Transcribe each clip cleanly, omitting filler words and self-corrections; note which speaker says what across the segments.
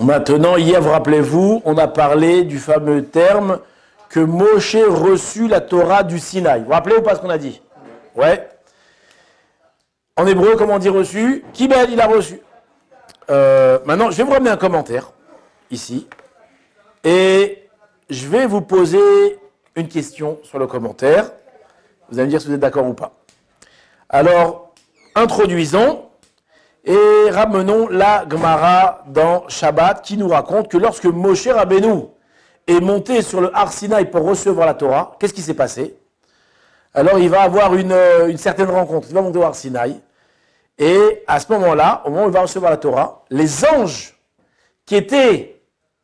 Speaker 1: Maintenant, hier, vous rappelez-vous, on a parlé du fameux terme que Moshe reçut la Torah du Sinaï. Vous vous rappelez ou pas ce qu'on a dit? Ouais. En hébreu, comment on dit reçu? Kibel, il a reçu. Maintenant, je vais vous ramener un commentaire, ici, et je vais vous poser une question sur le commentaire. Vous allez me dire si vous êtes d'accord ou pas. Alors, introduisons et ramenons la Gemara dans Shabbat qui nous raconte que lorsque Moshe Rabbeinu est monté sur le Har Sinaï pour recevoir la Torah, qu'est-ce qui s'est passé? Alors, il va avoir une certaine rencontre. Il va monter au Har Sinaï. Et à ce moment-là, au moment où il va recevoir la Torah, les anges qui étaient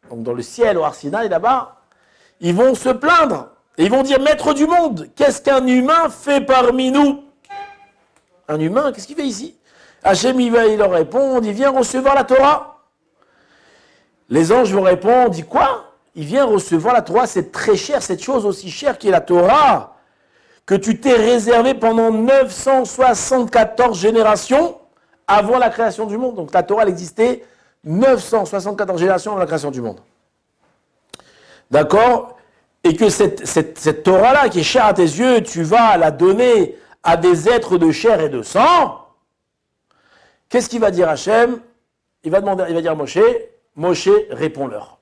Speaker 1: donc dans le ciel au Har Sinaï là-bas, ils vont se plaindre. Et ils vont dire, maître du monde, qu'est-ce qu'un humain fait parmi nous? Un humain, qu'est-ce qu'il fait ici? Hachem, il leur répond, il vient recevoir la Torah. Les anges vont répondre, dit quoi? Il vient recevoir la Torah, c'est très cher, cette chose aussi chère qui est la Torah, que tu t'es réservé pendant 974 générations avant la création du monde. Donc la Torah, elle existait 974 générations avant la création du monde. D'accord? Et que cette Torah-là, qui est chère à tes yeux, tu vas la donner à des êtres de chair et de sang. Qu'est-ce qu'il va dire Hachem? Il va dire à Moshe, Moshe, réponds-leur.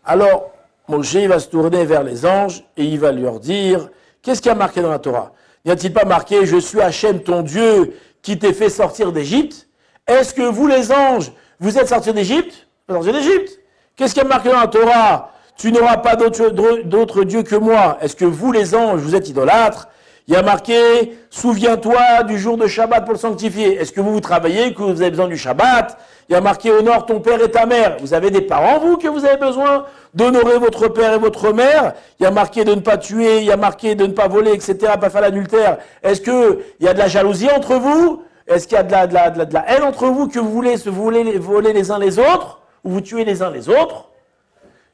Speaker 1: Alors, Moshe, il va se tourner vers les anges et il va leur dire, qu'est-ce qui a marqué dans la Torah? N'y a-t-il pas marqué, je suis Hachem, ton Dieu, qui t'ai fait sortir d'Égypte? Est-ce que vous, les anges, vous êtes sortis d'Égypte? Sortis d'Égypte. Qu'est-ce qui a marqué dans la Torah? Tu n'auras pas d'autre Dieu que moi. Est-ce que vous, les anges, vous êtes idolâtres? Il y a marqué, souviens-toi du jour de Shabbat pour le sanctifier. Est-ce que vous travaillez, que vous avez besoin du Shabbat? Il y a marqué, honore ton père et ta mère. Vous avez des parents, vous, que vous avez besoin d'honorer votre père et votre mère. Il y a marqué de ne pas tuer, il y a marqué de ne pas voler, etc., pas faire l'adultère. Est-ce qu'il y a de la jalousie entre vous? Est-ce qu'il y a de la haine entre vous, que vous voulez voler les uns les autres? Ou vous tuez les uns les autres?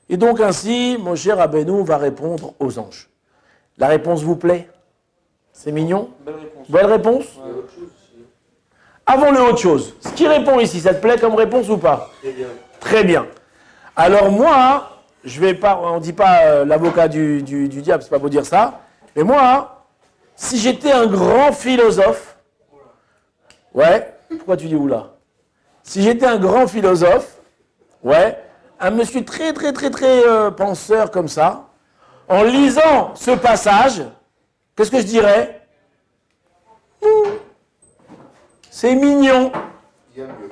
Speaker 1: Et donc ainsi, Moshe Rabbeinu va répondre aux anges. La réponse vous plaît? C'est mignon?
Speaker 2: Belle réponse.
Speaker 1: Belle réponse?
Speaker 2: Ouais.
Speaker 1: Avant le autre chose. Ce qui répond ici, ça te plaît comme réponse ou pas?
Speaker 2: Très bien.
Speaker 1: Très bien. Alors moi, je vais pas, on ne dit pas l'avocat du diable, c'est pas pour dire ça, mais moi, si j'étais un grand philosophe, ouais, pourquoi tu dis oula? Si j'étais un grand philosophe, ouais, un monsieur très penseur comme ça, en lisant ce passage, qu'est-ce que je dirais? C'est mignon.
Speaker 2: Il y a mieux.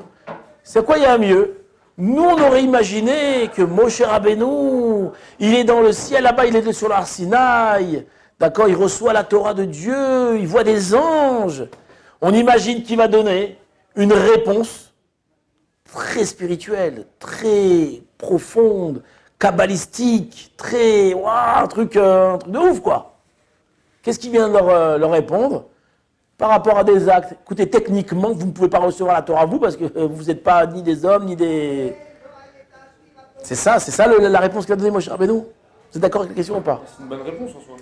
Speaker 1: C'est quoi il y a mieux? Nous, on aurait imaginé que Moshe Rabbeinu, il est dans le ciel, là-bas, il est sur l'Ar Sinaï, d'accord, il reçoit la Torah de Dieu, il voit des anges. On imagine qu'il va donner une réponse très spirituelle, très profonde, kabbalistique, très, waouh, un truc de ouf, quoi. Qu'est-ce qu'il vient de leur répondre? Par rapport à des actes, écoutez, techniquement, vous ne pouvez pas recevoir la Torah, vous, parce que vous n'êtes pas ni des hommes, ni des... C'est ça la réponse qu'a donnée Moshe Rabbeinu. Vous êtes d'accord avec la question ou pas?
Speaker 2: C'est une bonne réponse en soi.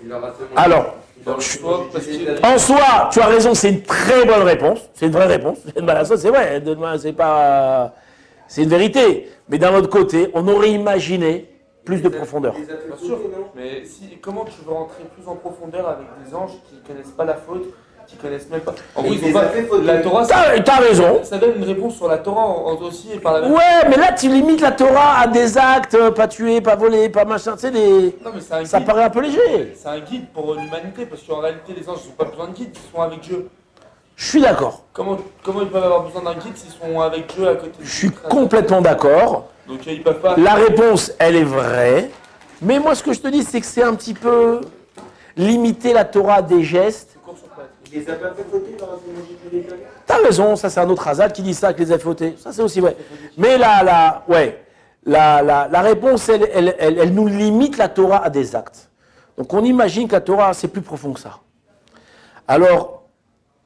Speaker 1: Alors, en soi, tu as raison, c'est une très bonne réponse. C'est une vraie réponse. C'est vrai, c'est pas... C'est une vérité. Mais d'un autre côté, on aurait imaginé plus de profondeur.
Speaker 2: Bien sûr, mais comment tu veux rentrer plus en profondeur avec des anges qui ne connaissent pas la faute, qui ne connaissent même pas... En gros, ils ont pas... La Torah,
Speaker 1: t'as raison.
Speaker 2: Ça donne une réponse sur la Torah aussi et par la même...
Speaker 1: Ouais, mais là, tu limites la Torah à des actes, pas tuer, pas voler, pas machin, tu sais,
Speaker 2: Non, mais
Speaker 1: ça paraît un peu léger.
Speaker 2: C'est un guide pour l'humanité, parce qu'en réalité, les anges, ils n'ont pas besoin de guide, ils sont avec Dieu.
Speaker 1: Je suis d'accord.
Speaker 2: Comment ils peuvent avoir besoin d'un guide s'ils sont avec Dieu à côté de
Speaker 1: Je suis complètement d'accord.
Speaker 2: Donc ils peuvent pas...
Speaker 1: La réponse, elle est vraie. Mais moi, ce que je te dis, c'est que c'est un petit peu limiter la Torah à des gestes.
Speaker 3: Il les a pas fait fauter par rapport au Moïse.
Speaker 1: T'as raison, ça c'est un autre Hazal qui dit ça, que les a fautés. Ça c'est aussi vrai. Mais la réponse, elle nous limite la Torah à des actes. Donc on imagine que la Torah, c'est plus profond que ça. Alors,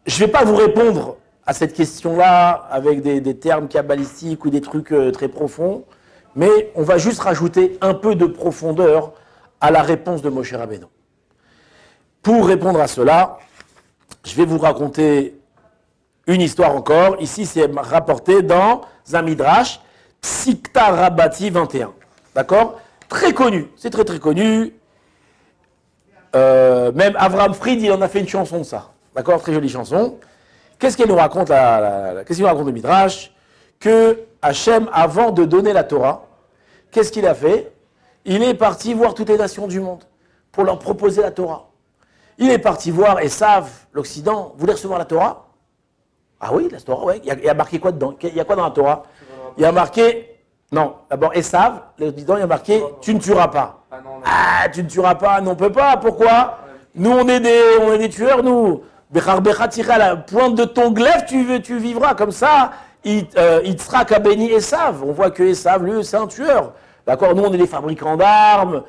Speaker 1: je ne vais pas vous répondre à cette question-là avec des termes kabbalistiques ou des trucs très profonds, mais on va juste rajouter un peu de profondeur à la réponse de Moshe Rabbeinu. Pour répondre à cela, je vais vous raconter une histoire encore. Ici, c'est rapporté dans un midrash Psikta Rabati 21. D'accord? Très connu, c'est très très connu. Même Avraham Fried, il en a fait une chanson de ça. D'accord? Très jolie chanson. Qu'est-ce qu'il nous raconte qu'est-ce qu'il nous raconte le Midrash? Que Hachem, avant de donner la Torah, qu'est-ce qu'il a fait? Il est parti voir toutes les nations du monde pour leur proposer la Torah. Il est parti voir Esav, l'Occident. Vous voulez recevoir la Torah? Ah oui, la Torah, ouais. Il y a marqué quoi dedans? Il y a quoi dans la Torah? Il y a marqué... Non, d'abord Esav, l'Occident, il y a marqué « Tu ne tueras pas ». Ah, tu ne tueras pas, non, on ne peut pas. Pourquoi? Nous, on est des tueurs, nous. À la pointe de ton glaive, tu vivras comme ça. Il sera qu'à béni Esav. On voit que Esav, lui, c'est un tueur. D'accord? Nous, on est des fabricants d'armes.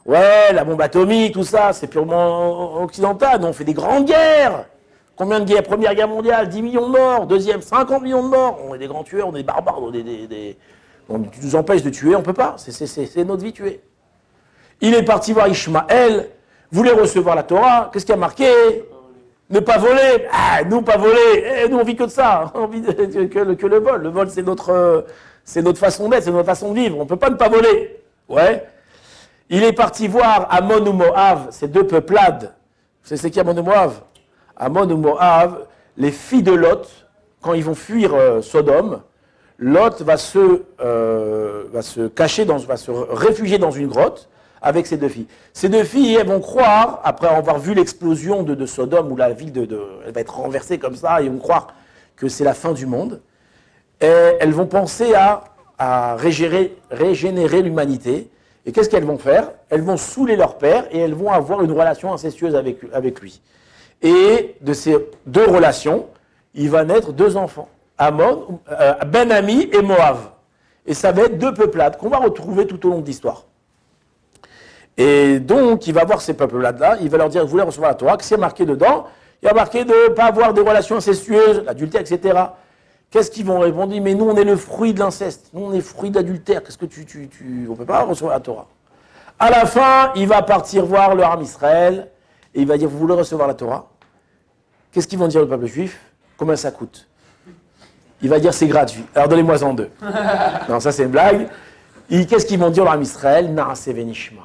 Speaker 1: Ouais, la bombe atomique, tout ça, c'est purement occidental. Nous, on fait des grandes guerres. Combien de guerres? Première guerre mondiale, 10 millions de morts. Deuxième, 50 millions de morts. On est des grands tueurs, on est des barbares. On nous empêche de tuer, on ne peut pas. C'est notre vie tuer. Il est parti voir Ishmaël, voulait recevoir la Torah. Qu'est-ce qu'il y a marqué? Ne pas voler. Ah, nous, pas voler. Nous, on vit que de ça. On vit que le vol. Le vol, c'est notre façon d'être, c'est notre façon de vivre. On ne peut pas ne pas voler. Ouais. Il est parti voir Ammon ou Moab, ces deux peuplades. C'est qui Ammon ou Moab? Ammon ou Moab, les filles de Lot, quand ils vont fuir Sodome, Lot va se cacher, va se réfugier dans une grotte avec ses deux filles. Ces deux filles, elles vont croire, après avoir vu l'explosion de Sodome, où la ville elle va être renversée comme ça, ils vont croire que c'est la fin du monde. Et elles vont penser à régénérer l'humanité. Et qu'est-ce qu'elles vont faire? Elles vont saouler leur père et elles vont avoir une relation incestueuse avec lui. Et de ces deux relations, il va naître deux enfants. Ben-Ami et Moab. Et ça va être deux peuplades qu'on va retrouver tout au long de l'histoire. Et donc, il va voir ces peuplades-là, il va leur dire, vous voulez recevoir la Torah, qu'est-ce qu'il y a marqué dedans? Il y a marqué de ne pas avoir des relations incestueuses, l'adultère, etc. Qu'est-ce qu'ils vont répondre? Mais nous, on est le fruit de l'inceste, nous, on est le fruit de l'adultère, qu'est-ce que on ne peut pas recevoir la Torah. À la fin, il va partir voir le Ham Israël, et il va dire, vous voulez recevoir la Torah? Qu'est-ce qu'ils vont dire le peuple juif? Combien ça coûte? Il va dire c'est gratuit. Alors donnez-moi en deux. Non, ça c'est une blague. Qu'est-ce qu'ils vont dire à Israël? Naase venishma.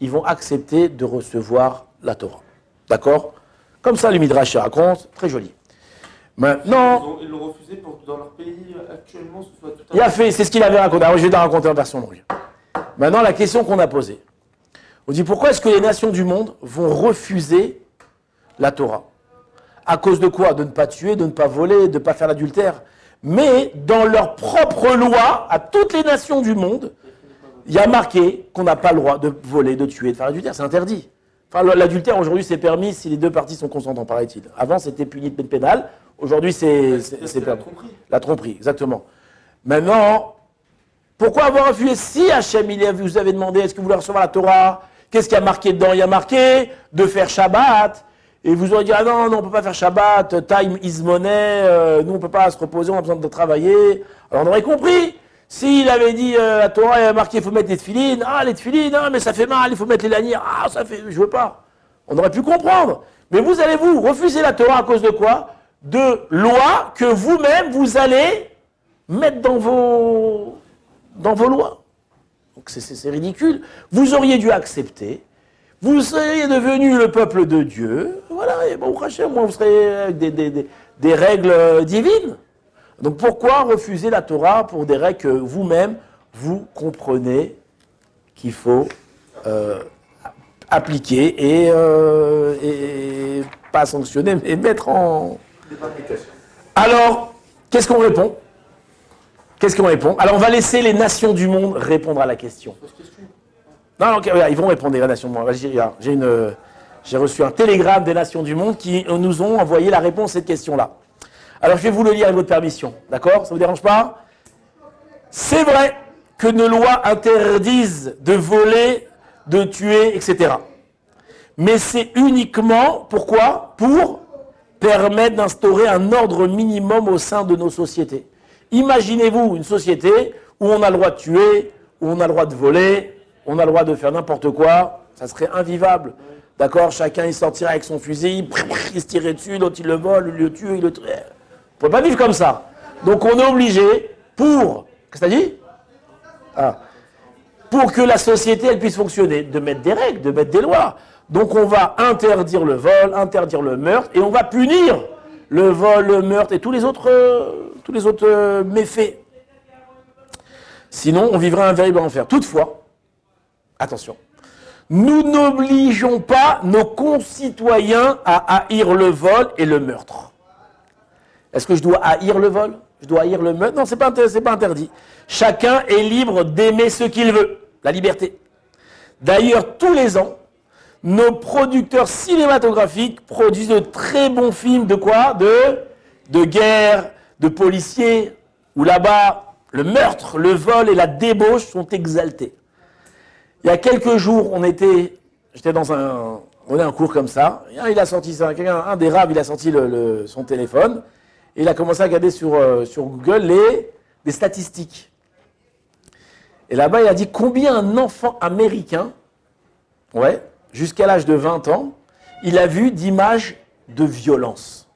Speaker 1: Ils vont accepter de recevoir la Torah. D'accord? Comme ça, le Midrash raconte. Très joli. Maintenant.
Speaker 2: Ils l'ont refusé pour que dans leur pays actuellement ce soit tout à
Speaker 1: Il a fait, c'est ce qu'il avait raconté. Alors je vais te raconter en version longue. Maintenant, la question qu'on a posée. On dit pourquoi est-ce que les nations du monde vont refuser la Torah? À cause de quoi? De ne pas tuer, de ne pas voler, de ne pas faire l'adultère. Mais dans leur propre loi, à toutes les nations du monde, il y a marqué qu'on n'a pas le droit de voler, de tuer, de faire l'adultère. C'est interdit. Enfin, l'adultère, aujourd'hui, c'est permis si les deux parties sont consentants, paraît-il. Avant, c'était puni de peine pénale. Aujourd'hui, c'est permis. La tromperie, exactement. Maintenant, pourquoi avoir refusé? Si Hachem, vous avez demandé, est-ce que vous voulez recevoir la Torah? Qu'est-ce qu'il y a marqué dedans? Il y a marqué de faire Shabbat. Et vous aurez dit, ah non, on ne peut pas faire Shabbat, time is money, nous on ne peut pas se reposer, on a besoin de travailler. Alors on aurait compris. S'il avait dit, la Torah a marqué, il faut mettre les tefilines, les tefilines, mais ça fait mal, il faut mettre les lanières, ça fait, je veux pas. On aurait pu comprendre. Mais vous allez vous refuser la Torah à cause de quoi? De lois que vous-même, vous allez mettre dans vos lois. Donc c'est ridicule. Vous auriez dû accepter. Vous seriez devenu le peuple de Dieu, voilà, et bon, moi, vous seriez avec des règles divines. Donc pourquoi refuser la Torah pour des règles que vous-même, vous comprenez qu'il faut appliquer et pas sanctionner, mais mettre en... Alors, qu'est-ce qu'on répond? Alors on va laisser les nations du monde répondre à la question. Non, ils vont répondre, les nations du monde. J'ai reçu un télégramme des nations du monde qui nous ont envoyé la réponse à cette question-là. Alors, je vais vous le lire avec votre permission. D'accord? Ça ne vous dérange pas? C'est vrai que nos lois interdisent de voler, de tuer, etc. Mais c'est uniquement, pourquoi? Pour permettre d'instaurer un ordre minimum au sein de nos sociétés. Imaginez-vous une société où on a le droit de tuer, où on a le droit de voler, on a le droit de faire n'importe quoi, ça serait invivable. D'accord? Chacun, il sortirait avec son fusil, il se tirait dessus, l'autre, il le vole, il le tue, il le tue. On ne peut pas vivre comme ça. Donc, on est obligé, qu'est-ce que t'as dit? Pour que la société elle puisse fonctionner, de mettre des règles, de mettre des lois. Donc on va interdire le vol, interdire le meurtre, et on va punir le vol, le meurtre et tous les autres méfaits. Sinon, on vivra un véritable enfer. Toutefois, attention, nous n'obligeons pas nos concitoyens à haïr le vol et le meurtre. Est-ce que je dois haïr le vol? Je dois haïr le meurtre? Non, c'est pas interdit. Chacun est libre d'aimer ce qu'il veut. La liberté. D'ailleurs, tous les ans, nos producteurs cinématographiques produisent de très bons films de quoi? De guerre, de policiers, où là-bas, le meurtre, le vol et la débauche sont exaltés. Il y a quelques jours, j'étais dans un cours comme ça, et il a sorti ça, un des raves, il a sorti son téléphone, et il a commencé à regarder sur Google des statistiques. Et là-bas, il a dit combien un enfant américain, jusqu'à l'âge de 20 ans, il a vu d'images de violence.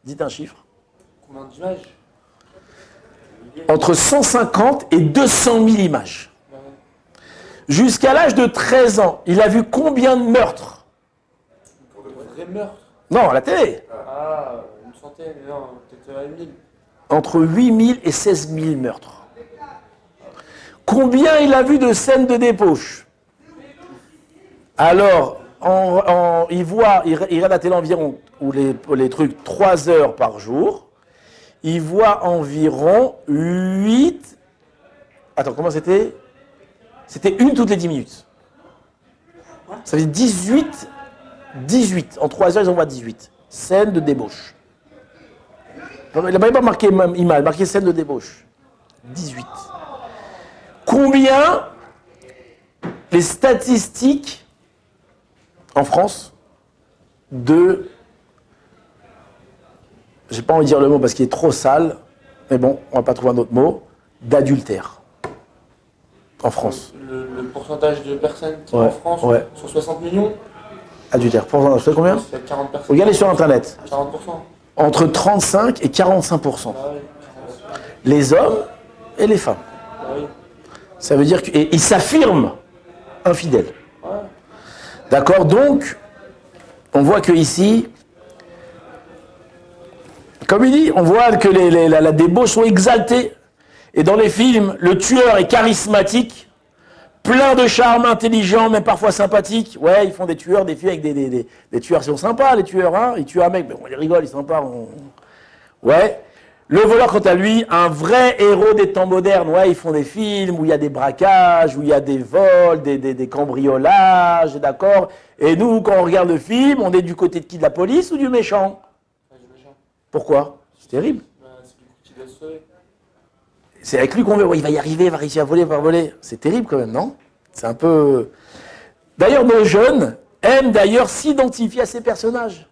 Speaker 1: Dites un chiffre.
Speaker 2: Combien d'images?
Speaker 1: Entre 150 et 200 000 images.
Speaker 2: Ouais.
Speaker 1: Jusqu'à l'âge de 13 ans, il a vu combien de meurtres?
Speaker 2: De vrais meurtres?
Speaker 1: Non, à la télé.
Speaker 2: Ah, une centaine, non, peut-être 1000.
Speaker 1: Entre 8 000 et 16 000 meurtres. Combien il a vu de scènes de débauche? Alors, il regarde la télé environ, ou les trucs, 3 heures par jour. Il voit environ 8... Attends, comment c'était? C'était une toutes les 10 minutes. Ça fait 18. En 3 heures, ils en voient 18. Scènes de débauche. Il n'a pas marqué image, il a marqué scène de débauche. 18. Combien les statistiques en France de... J'ai pas envie de dire le mot parce qu'il est trop sale, mais bon, on va pas trouver un autre mot, d'adultère en France.
Speaker 2: Le pourcentage de personnes qui en France sur 60 millions?
Speaker 1: Adultère. Pourcentage, vous savez combien?
Speaker 2: C'est 40 personnes.
Speaker 1: Regardez sur Internet.
Speaker 2: 40%.
Speaker 1: Entre 35 et 45%.
Speaker 2: Ah oui.
Speaker 1: Les hommes et les femmes.
Speaker 2: Ah oui.
Speaker 1: Ça veut dire qu'ils s'affirment infidèles.
Speaker 2: Ouais.
Speaker 1: D'accord? Donc, on voit que ici, comme il dit, on voit que la débauche sont exaltées. Et dans les films, le tueur est charismatique, plein de charme, intelligent, même parfois sympathique. Ouais, ils font des tueurs, des films avec des tueurs, ils sont sympas, les tueurs, hein. Ils tuent un mec, mais on les rigole, ils sont sympas. Ouais. Le voleur, quant à lui, un vrai héros des temps modernes. Ouais, ils font des films où il y a des braquages, où il y a des vols, des cambriolages, d'accord? Et nous, quand on regarde le film, on est du côté de qui? De la police ou du méchant? Pourquoi? C'est terrible.
Speaker 2: C'est du coup qui doit se sauver.
Speaker 1: C'est avec lui qu'on veut. Ouais, il va y arriver, il va réussir à voler, il va voler. C'est terrible quand même, non? C'est un peu... D'ailleurs, nos jeunes aiment d'ailleurs s'identifier à ces personnages.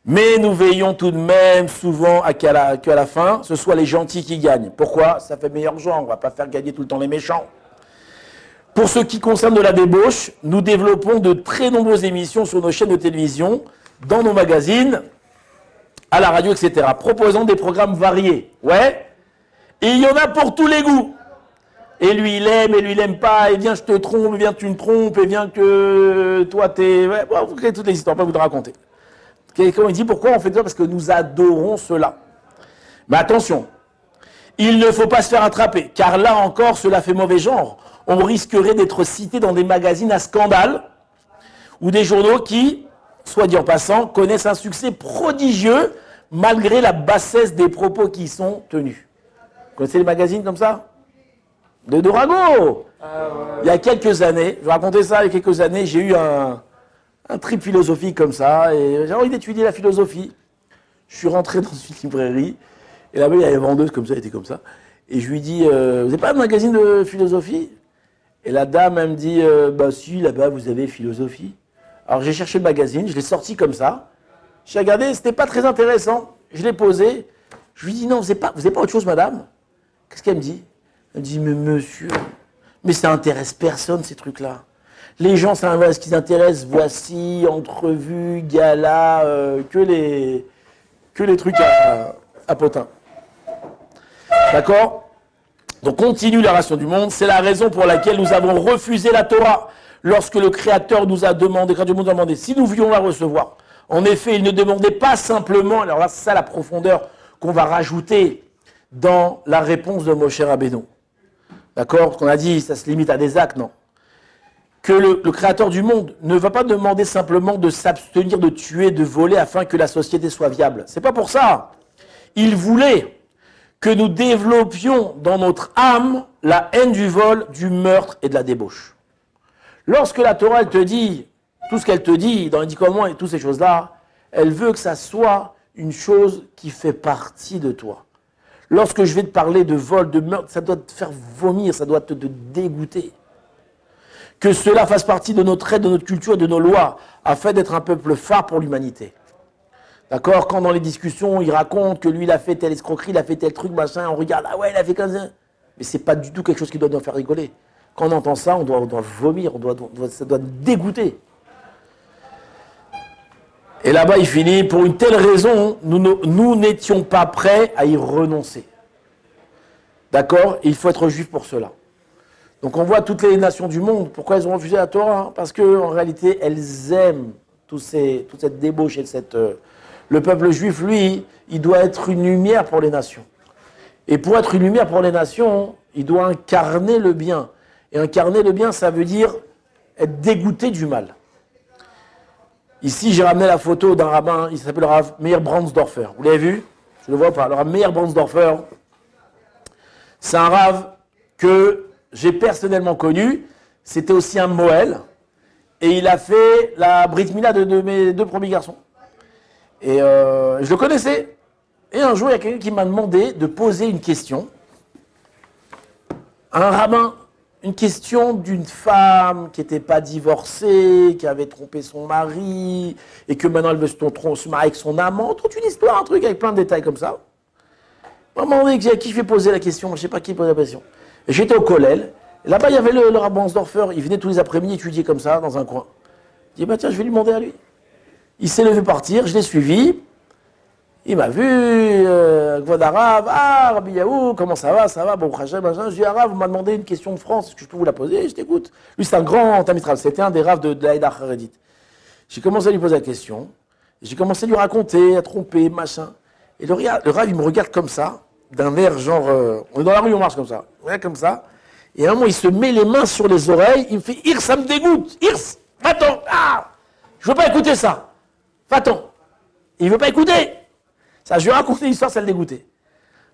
Speaker 1: Mais nous veillons tout de même souvent qu'à la fin, ce soit les gentils qui gagnent. Pourquoi? Ça fait meilleur genre, on ne va pas faire gagner tout le temps les méchants. Pour ce qui concerne de la débauche, nous développons de très nombreuses émissions sur nos chaînes de télévision, dans nos magazines, à la radio, etc., proposant des programmes variés. Ouais. Et il y en a pour tous les goûts. Et lui, il aime, et lui, il n'aime pas, et viens, je te trompe, et viens, tu me trompes, et viens que toi, t'es... Ouais, bon, vous créez toutes les histoires, pas vous te raconter. Comment il dit, pourquoi on fait ça? Parce que nous adorons cela. Mais attention, il ne faut pas se faire attraper, car là encore, cela fait mauvais genre. On risquerait d'être cité dans des magazines à scandale, ou des journaux qui, soit dit en passant, connaissent un succès prodigieux, malgré la bassesse des propos qui y sont tenus. Vous connaissez les magazines comme ça? De Dorago.
Speaker 2: Ah, ouais.
Speaker 1: Il y a quelques années, je vais raconter ça, il y a quelques années, j'ai eu un trip philosophique comme ça, et j'ai envie d'étudier la philosophie. Je suis rentré dans une librairie, et là-bas, il y avait une vendeuse comme ça, elle était comme ça, et je lui dis, vous n'avez pas de magazine de philosophie? Et la dame, elle me dit, bah si, là-bas, vous avez philosophie. Alors j'ai cherché le magazine, je l'ai sorti comme ça, j'ai regardé, c'était pas très intéressant, je l'ai posé, je lui dis, non, vous n'avez pas autre chose, madame? Qu'est-ce qu'elle me dit? Elle me dit, mais monsieur, mais ça intéresse personne, ces trucs-là. Les gens, ça intéresse ce qui s'intéresse, voici, entrevue, gala, que les trucs à potin. D'accord? Donc continue la ration du monde, c'est la raison pour laquelle nous avons refusé la Torah lorsque le Créateur nous a demandé, quand Dieu nous a demandé si nous voulions la recevoir. En effet, il ne demandait pas simplement, alors là c'est ça la profondeur qu'on va rajouter dans la réponse de Moshe Rabbeinu. D'accord? Ce qu'on a dit, ça se limite à des actes, non. Que le Créateur du monde ne va pas demander simplement de s'abstenir de tuer, de voler afin que la société soit viable. C'est pas pour ça. Il voulait que nous développions dans notre âme la haine du vol, du meurtre et de la débauche. Lorsque la Torah elle te dit, tout ce qu'elle te dit dans les 10 commandements et toutes ces choses-là, elle veut que ça soit une chose qui fait partie de toi. Lorsque je vais te parler de vol, de meurtre, ça doit te faire vomir, ça doit te dégoûter. Que cela fasse partie de notre aide, de notre culture et de nos lois, afin d'être un peuple phare pour l'humanité. D'accord? Quand dans les discussions, il raconte que lui, il a fait telle escroquerie, il a fait tel truc, machin, on regarde, ah ouais, il a fait comme ça. Mais c'est pas du tout quelque chose qui doit nous faire rigoler. Quand on entend ça, on doit vomir, ça doit dégoûter. Et là-bas, il finit, pour une telle raison, nous n'étions pas prêts à y renoncer. D'accord? Et il faut être juif pour cela. Donc on voit toutes les nations du monde, pourquoi elles ont refusé la Torah? Parce qu'en réalité, elles aiment toute cette débauche et le peuple juif, lui, il doit être une lumière pour les nations. Et pour être une lumière pour les nations, il doit incarner le bien. Et incarner le bien, ça veut dire être dégoûté du mal. Ici, j'ai ramené la photo d'un rabbin, il s'appelle le Rav Meir Brandsdorfer. Vous l'avez vu? Je ne le vois pas. Le Rav Meir Brandsdorfer, c'est un Rav que j'ai personnellement connu. C'était aussi un Moël. Et il a fait la Brit Mila de mes 2 premiers garçons. Et je le connaissais. Et un jour, il y a quelqu'un qui m'a demandé de poser une question à un rabbin. Une question d'une femme qui n'était pas divorcée, qui avait trompé son mari, et que maintenant elle veut se marier avec son amant. Toute une histoire, un truc avec plein de détails comme ça. À un moment donné, à qui je vais poser la question? Je ne sais pas qui pose la question. Et j'étais au Kollel. Et là-bas, il y avait le Rav Brandsdorfer. Il venait tous les après-midi étudier comme ça, dans un coin. Je dis, bah tiens, je vais lui demander à lui. Il s'est levé partir, je l'ai suivi. Il m'a vu, Kvod Arav, ah, Rabbi Yaou, comment ça va, bon, Hachem, machin. Je dis, Arav, vous m'avez demandé une question de France, est-ce que je peux vous la poser? Je t'écoute. Lui, c'est un grand Tamistral, c'était un des Rav de l'Aïda Haredit. J'ai commencé à lui poser la question, j'ai commencé à lui raconter, à tromper, machin. Et le Rav, il me regarde comme ça, d'un air genre, on est dans la rue, on marche comme ça, ouais, comme ça. Et à un moment, il se met les mains sur les oreilles, il me fait, Hirs, ça me dégoûte, Hirs, va-t'en, ah, je veux pas écouter ça, va-t'en. Il veut pas écouter. Ça, je lui ai raconté l'histoire, ça le dégoûtait.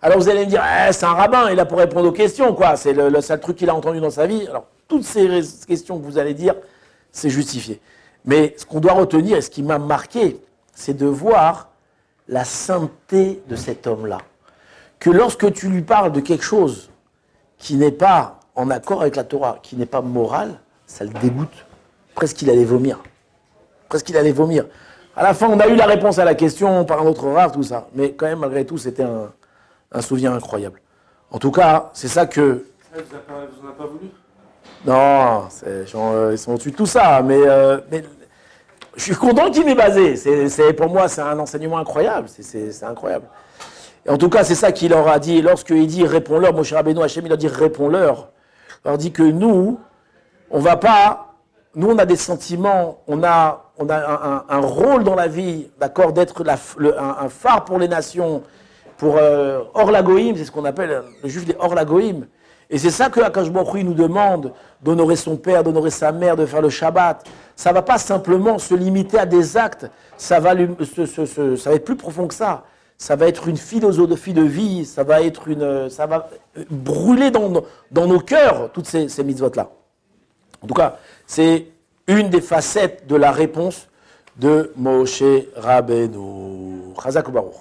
Speaker 1: Alors vous allez me dire, c'est un rabbin, il a pour répondre aux questions, quoi. C'est le seul truc qu'il a entendu dans sa vie. Alors, toutes ces questions que vous allez dire, c'est justifié. Mais ce qu'on doit retenir, et ce qui m'a marqué, c'est de voir la sainteté de cet homme-là. Que lorsque tu lui parles de quelque chose qui n'est pas en accord avec la Torah, qui n'est pas moral, ça le dégoûte. Presque il allait vomir. Presque il allait vomir. À la fin, on a eu la réponse à la question par un autre Rav, tout ça. Mais quand même, malgré tout, c'était un souvenir incroyable. En tout cas, c'est ça que...
Speaker 2: Vous en avez pas voulu?
Speaker 1: Non, ils sont au-dessus de tout ça. Mais je suis content qu'il m'ait basé. Pour moi, c'est un enseignement incroyable. C'est incroyable. Et en tout cas, c'est ça qu'il leur a dit. Lorsqu'il dit « réponds-leur », Moshe Rabbeinu Hachem, il leur dit « réponds-leur ». Il leur dit que nous, on va pas... Nous, on a des sentiments, on a un rôle dans la vie, d'accord, d'être un phare pour les nations, pour Or Lagoïm, c'est ce qu'on appelle le juif des Or Lagoïm. Et c'est ça que Akash Baruch Hu nous demande d'honorer son père, d'honorer sa mère, de faire le Shabbat. Ça ne va pas simplement se limiter à des actes, ça va être plus profond que ça. Ça va être une philosophie de vie, ça va brûler dans nos cœurs toutes ces mitzvot-là. En tout cas, c'est une des facettes de la réponse de Moshe Rabbeinu. Chazak ou Baruch.